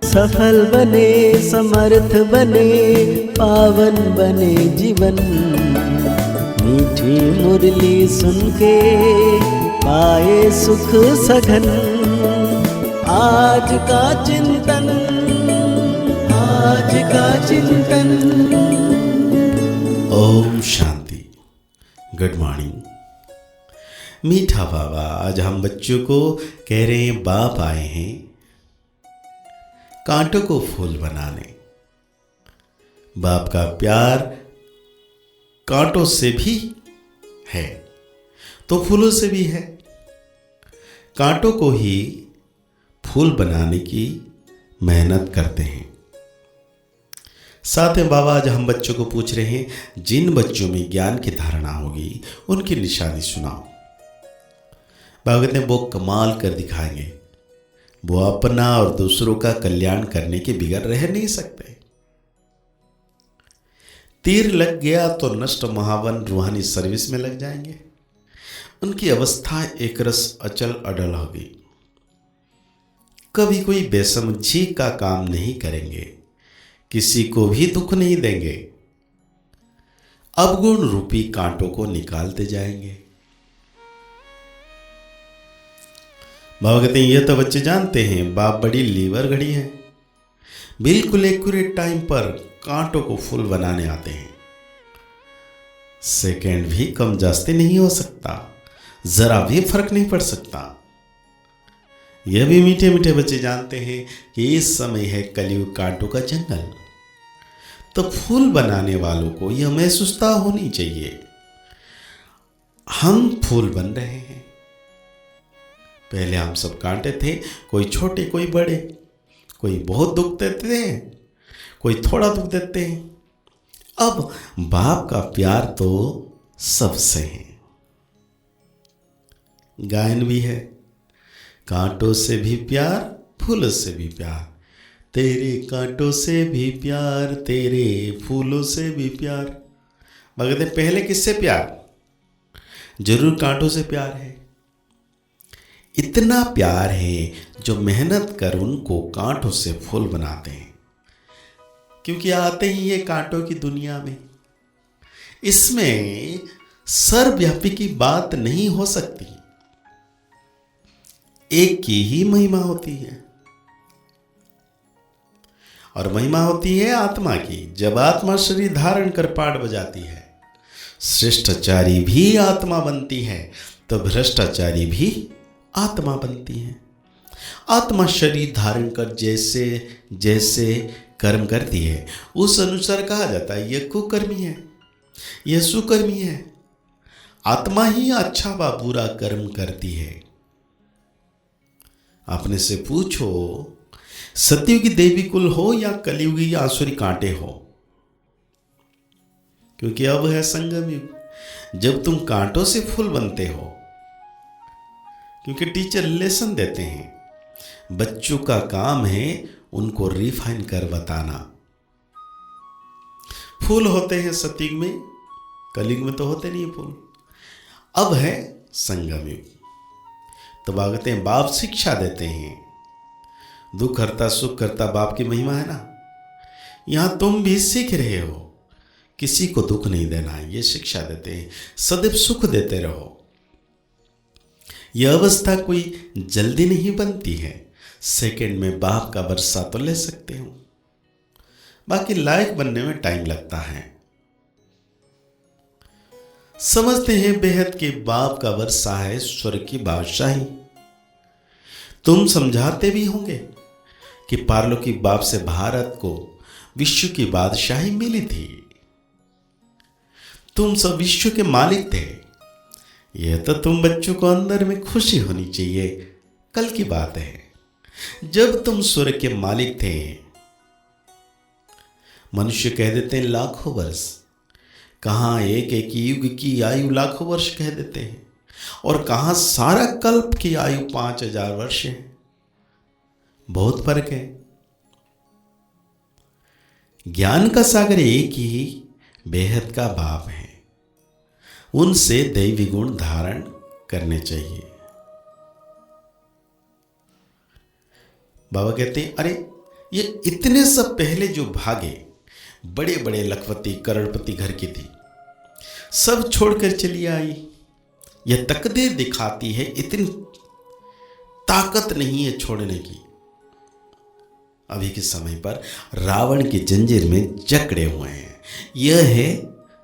सफल बने, समर्थ बने, पावन बने जीवन। मीठी मुरली सुन के पाए सुख सघन। आज का चिंतन, आज का चिंतन। ओम शांति। Good morning. मीठा बाबा आज हम बच्चों को कह रहे हैं, बाप आए हैं कांटों को फूल बनाने। बाप का प्यार कांटों से भी है तो फूलों से भी है। कांटों को ही फूल बनाने की मेहनत करते हैं। साथ में बाबा आज हम बच्चों को पूछ रहे हैं, जिन बच्चों में ज्ञान की धारणा होगी उनकी निशानी सुनाओ। बाबा कहते हैं वो कमाल कर दिखाएंगे, वो अपना और दूसरों का कल्याण करने के बिगड़ रह नहीं सकते। तीर लग गया तो नष्ट महावन रूहानी सर्विस में लग जाएंगे। उनकी अवस्था एक रस अचल अडल होगी। कभी कोई बेसमझी का काम नहीं करेंगे, किसी को भी दुख नहीं देंगे। अवगुण रूपी कांटों को निकालते जाएंगे। बाबा कहते हैं, यह तो बच्चे जानते हैं, बाप बड़ी लीवर घड़ी है। बिल्कुल एक्यूरेट टाइम पर कांटों को फूल बनाने आते हैं। सेकंड भी कम जास्ती नहीं हो सकता, जरा भी फर्क नहीं पड़ सकता। यह भी मीठे मीठे बच्चे जानते हैं कि इस समय है कलयुग कांटों का जंगल। तो फूल बनाने वालों को यह महसूसता होनी चाहिए, हम फूल बन रहे हैं। पहले हम सब कांटे थे, कोई छोटे कोई बड़े, कोई बहुत दुख देते हैं, कोई थोड़ा दुख देते हैं। अब बाप का प्यार तो सबसे है। गायन भी है, कांटों से भी प्यार, फूलों से भी प्यार, तेरे कांटों से भी प्यार, तेरे फूलों से भी प्यार। मगर पहले किससे प्यार? जरूर कांटों से प्यार है। इतना प्यार है जो मेहनत कर उनको कांटों से फूल बनाते हैं, क्योंकि आते ही ये कांटों की दुनिया में। इसमें सर्वव्यापी की बात नहीं हो सकती, एक की ही महिमा होती है। और महिमा होती है आत्मा की। जब आत्मा शरीर धारण कर पाठ बजाती है, श्रेष्ठाचारी भी आत्मा बनती है, तो भ्रष्टाचारी भी आत्मा बनती है। आत्मा शरीर धारण कर जैसे जैसे कर्म करती है, उस अनुसार कहा जाता है यह कुकर्मी है, यह सुकर्मी है। आत्मा ही अच्छा व बुरा कर्म करती है। अपने से पूछो, सतयुगी देवी कुल हो या कलयुगी आसुरी कांटे हो? क्योंकि अब है संगम युग, जब तुम कांटों से फूल बनते हो। क्योंकि टीचर लेसन देते हैं, बच्चों का काम है उनको रिफाइन कर बताना। फूल होते हैं सतयुग में, कलयुग में तो होते नहीं फूल। अब है संगम युग। तो कहते हैं बाप शिक्षा देते हैं, दुख हरता सुख करता बाप की महिमा है ना। यहां तुम भी सीख रहे हो, किसी को दुख नहीं देना, ये शिक्षा देते हैं। सदैव सुख देते रहो। यह अवस्था कोई जल्दी नहीं बनती है, सेकंड में बाप का वर्षा तो ले सकते हो, बाकी लायक बनने में टाइम लगता है। समझते हैं बेहद के बाप का वर्षा है स्वर्ग की बादशाही। तुम समझाते भी होंगे कि पारलौकी बाप से भारत को विश्व की बादशाही मिली थी। तुम सब विश्व के मालिक थे। यह तो तुम बच्चों को अंदर में खुशी होनी चाहिए। कल की बात है, जब तुम स्वर्ग के मालिक थे। मनुष्य कह देते हैं लाखों वर्ष, कहां एक एक युग की आयु लाखों वर्ष कह देते हैं, और कहां सारा कल्प की आयु 5000 वर्ष है। बहुत फर्क है। ज्ञान का सागर एक ही बेहद का बाप है, उनसे दैवी गुण धारण करने चाहिए। बाबा कहते हैं, अरे ये इतने सब पहले जो भागे, बड़े बड़े लखपति करोड़पति घर की थी, सब छोड़कर चली आई। यह तकदीर दिखाती है इतनी ताकत नहीं है छोड़ने की। अभी के समय पर रावण की जंजीर में जकड़े हुए हैं। यह है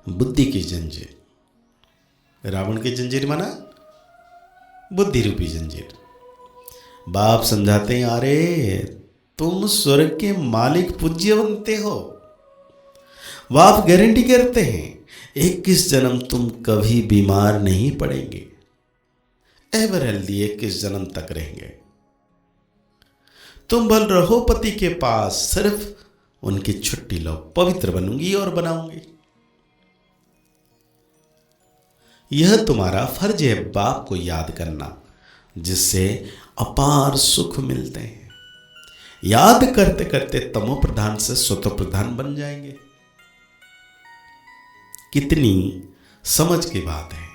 बुद्धि की जंजीर। रावण की जंजीर माना बुद्धि रूपी जंजीर। बाप समझाते हैं, अरे तुम स्वर्ग के मालिक पूज्य बनते हो। बाप गारंटी करते हैं 21 जन्म तुम कभी बीमार नहीं पड़ेंगे, एवर हेल्दी 21 जन्म तक रहेंगे। तुम बल रहो पति के पास, सिर्फ उनकी छुट्टी लो, पवित्र बनूंगी और बनाऊंगी। यह तुम्हारा फर्ज है बाप को याद करना, जिससे अपार सुख मिलते हैं। याद करते करते तमो प्रधान से सतो प्रधान बन जाएंगे। कितनी समझ की बात है।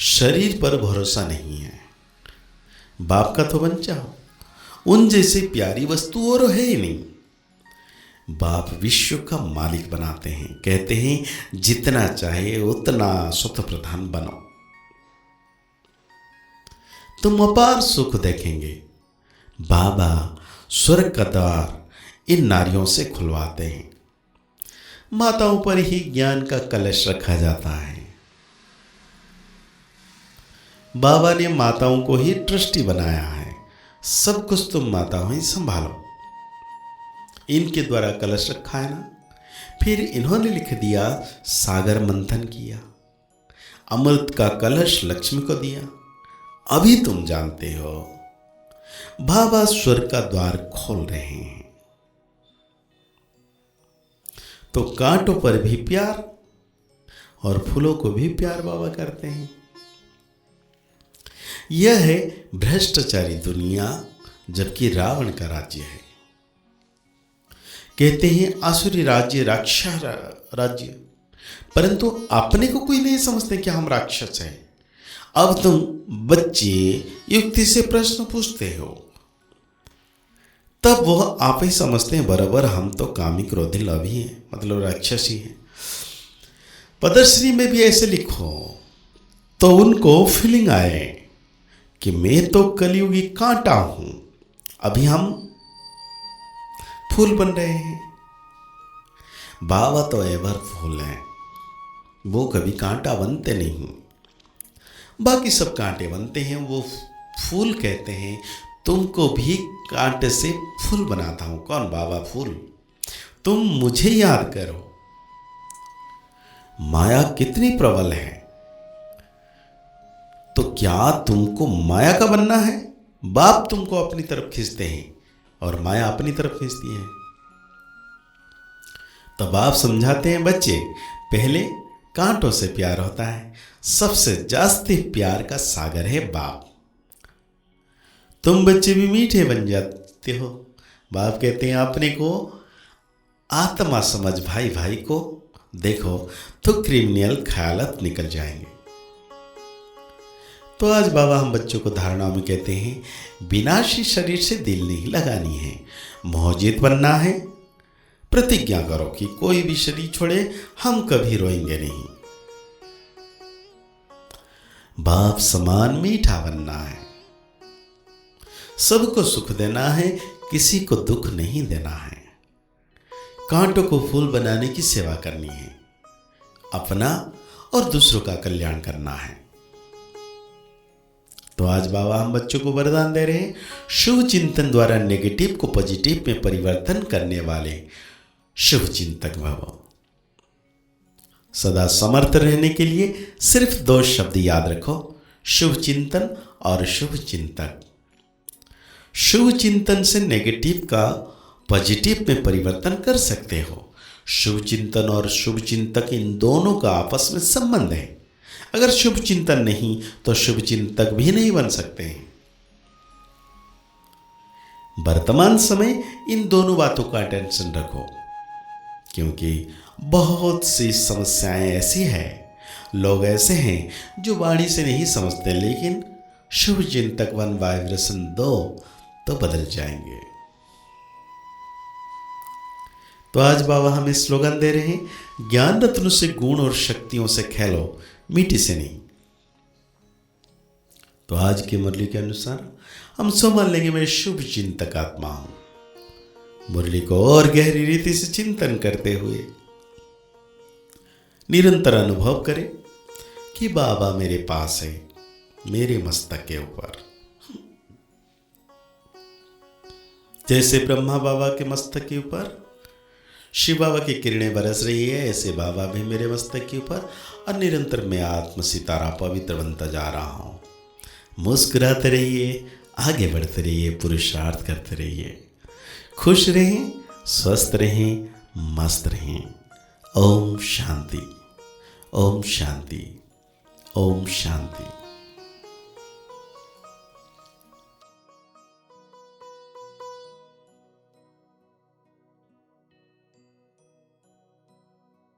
शरीर पर भरोसा नहीं है, बाप का तो बन जाओ। उन जैसी प्यारी वस्तु और है ही नहीं। बाप विश्व का मालिक बनाते हैं, कहते हैं जितना चाहे उतना स्वतः प्रधान बनो, तुम अपार सुख देखेंगे। बाबा स्वर्ग का द्वार इन नारियों से खुलवाते हैं। माताओं पर ही ज्ञान का कलश रखा जाता है। बाबा ने माताओं को ही ट्रस्टी बनाया है। सब कुछ तुम माताओं ही संभालो। इनके द्वारा कलश रखा है ना। फिर इन्होंने लिख दिया, सागर मंथन किया, अमृत का कलश लक्ष्मी को दिया। अभी तुम जानते हो बाबा स्वर्ग का द्वार खोल रहे हैं। तो कांटों पर भी प्यार और फूलों को भी प्यार बाबा करते हैं। यह है भ्रष्टाचारी दुनिया, जबकि रावण का राज्य है। कहते हैं आसुरी राज्य राक्षस राज्य, परंतु अपने को कोई नहीं समझते कि हम राक्षस हैं। अब तुम बच्चे युक्ति से प्रश्न पूछते हो, तब वह आप ही समझते हैं बराबर हम तो कामी क्रोधी लोभी हैं, मतलब राक्षस ही हैं। पदश्री में भी ऐसे लिखो तो उनको फीलिंग आए कि मैं तो कलियुगी कांटा हूं, अभी हम फूल बन रहे हैं। बाबा तो एवर फूल हैं, वो कभी कांटा बनते नहीं। बाकी सब कांटे बनते हैं, वो फूल कहते हैं तुमको भी कांटे से फूल बनाता हूं। कौन? बाबा फूल। तुम मुझे याद करो। माया कितनी प्रबल है, तो क्या तुमको माया का बनना है? बाप तुमको अपनी तरफ खींचते हैं और माया अपनी तरफ खींचती है। तो बाप समझाते हैं बच्चे, पहले कांटों से प्यार होता है, सबसे जास्ती प्यार का सागर है बाप। तुम बच्चे भी मीठे बन जाते हो। बाप कहते हैं अपने को आत्मा समझ भाई भाई को देखो तो क्रिमिनल ख्यालात निकल जाएंगे। तो आज बाबा हम बच्चों को धारणाओं में कहते हैं विनाशी शरीर से दिल नहीं लगानी है, मोहजित बनना है। प्रतिज्ञा करो कि कोई भी शरीर छोड़े हम कभी रोएंगे नहीं। बाप समान मीठा बनना है, सबको सुख देना है, किसी को दुख नहीं देना है। कांटों को फूल बनाने की सेवा करनी है, अपना और दूसरों का कल्याण करना है। तो आज बाबा हम बच्चों को वरदान दे रहे हैं, शुभ चिंतन द्वारा नेगेटिव को पॉजिटिव में परिवर्तन करने वाले शुभ चिंतक भव। सदा समर्थ रहने के लिए सिर्फ 2 शब्द याद रखो, शुभ चिंतन और शुभ चिंतक। शुभ चिंतन से नेगेटिव का पॉजिटिव में परिवर्तन कर सकते हो। शुभ चिंतन और शुभ चिंतक इन दोनों का आपस में संबंध है। अगर शुभ चिंतन नहीं तो शुभ चिंतक भी नहीं बन सकते हैं। वर्तमान समय इन दोनों बातों का अटेंशन रखो, क्योंकि बहुत सी समस्याएं ऐसी हैं, लोग ऐसे हैं जो वाणी से नहीं समझते, लेकिन शुभ चिंतक 1 वाइब्रेशन दो तो बदल जाएंगे। तो आज बाबा हमें स्लोगन दे रहे हैं, ज्ञान रत्न से गुण और शक्तियों से खेलो, मिट्टी से नहीं। तो आज की मुरली के अनुसार हम मान लेंगे मैं शुभ चिंतक आत्मा हूं। मुरली को और गहरी रीति से चिंतन करते हुए निरंतर अनुभव करें कि बाबा मेरे पास है, मेरे मस्तक के ऊपर। जैसे ब्रह्मा बाबा के मस्तक के ऊपर शिव बाबा की किरणें बरस रही है, ऐसे बाबा भी मेरे मस्तक के ऊपर, और निरंतर मैं आत्म सितारा पवित्र बनता जा रहा हूं। मुस्कुराते रहिए, आगे बढ़ते रहिए, पुरुषार्थ करते रहिए, खुश रहें, स्वस्थ रहें, मस्त रहें। ओम शांति, ओम शांति, ओम शांति।